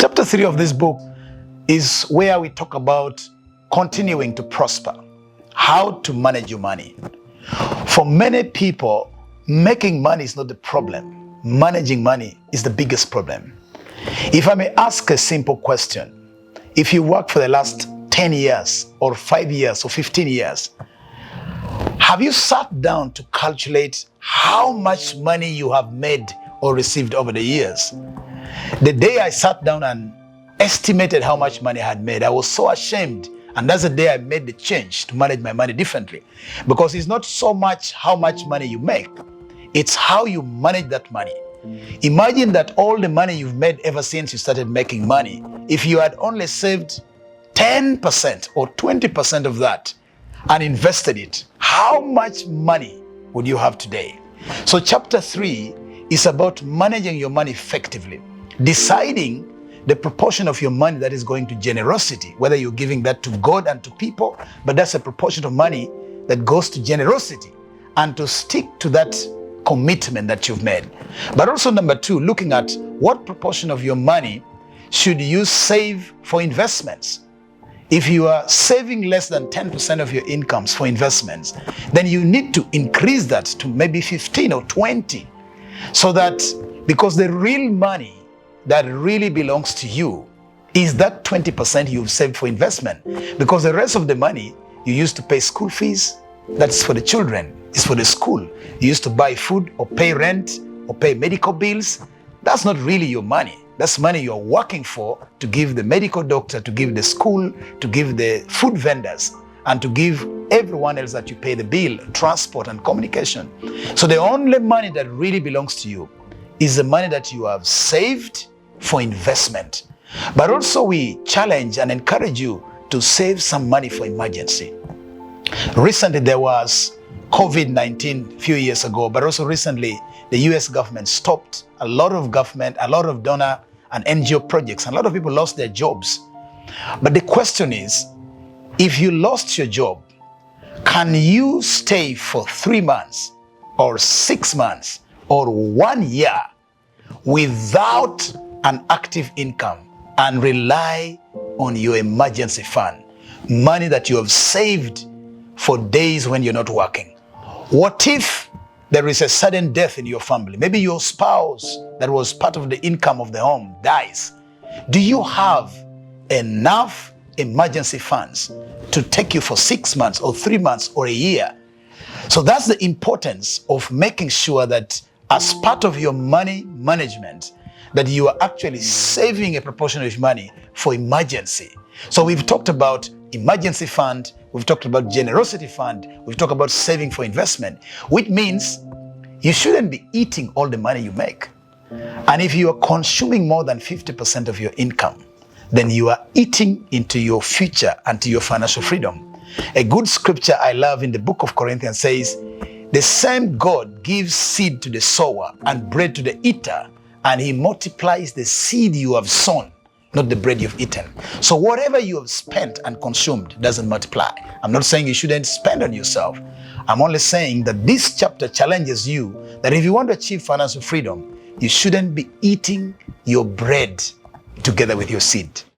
Chapter 3 of this book is where we talk about continuing to prosper, how to manage your money. For many people, making money is not the problem. Managing money is the biggest problem. If I may ask a simple question, if you work for the last 10 years or 5 years or 15 years, have you sat down to calculate how much money you have made or received over the years? The day I sat down and estimated how much money I had made, I was so ashamed. And that's the day I made the change to manage my money differently. Because it's not so much how much money you make, it's how you manage that money. Imagine that all the money you've made ever since you started making money, if you had only saved 10% or 20% of that and invested it, how much money would you have today? So chapter 3 is about managing your money effectively, deciding the proportion of your money that is going to generosity, whether you're giving that to God and to people, but that's a proportion of money that goes to generosity, and to stick to that commitment that you've made. But also number 2, looking at what proportion of your money should you save for investments. If you are saving less than 10% of your incomes for investments, then you need to increase that to maybe 15 or 20, so that, because the real money that really belongs to you is that 20% you've saved for investment. Because the rest of the money you used to pay school fees, that's for the children, it's for the school. You used to buy food or pay rent or pay medical bills. That's not really your money. That's money you're working for, to give the medical doctor, to give the school, to give the food vendors, and to give everyone else that you pay the bill, transport and communication. So the only money that really belongs to you is the money that you have saved for investment. But also we challenge and encourage you to save some money for emergency. Recently there was COVID-19 a few years ago, but also recently the US government stopped a lot of donor and NGO projects. A lot of people lost their jobs. But the question is, if you lost your job, can you stay for 3 months or 6 months or 1 year without an active income and rely on your emergency fund, money that you have saved for days when you're not working? What if there is a sudden death in your family? Maybe your spouse that was part of the income of the home dies. Do you have enough emergency funds to take you for 6 months or 3 months or a year? So that's the importance of making sure that as part of your money management, that you are actually saving a proportion of your money for emergency. So we've talked about emergency fund, we've talked about generosity fund, we've talked about saving for investment, which means you shouldn't be eating all the money you make. And if you are consuming more than 50% of your income, then you are eating into your future and to your financial freedom. A good scripture I love in the book of Corinthians says, the same God gives seed to the sower and bread to the eater, and he multiplies the seed you have sown, not the bread you've eaten. So whatever you have spent and consumed doesn't multiply. I'm not saying you shouldn't spend on yourself. I'm only saying that this chapter challenges you that if you want to achieve financial freedom, you shouldn't be eating your bread together with your seed.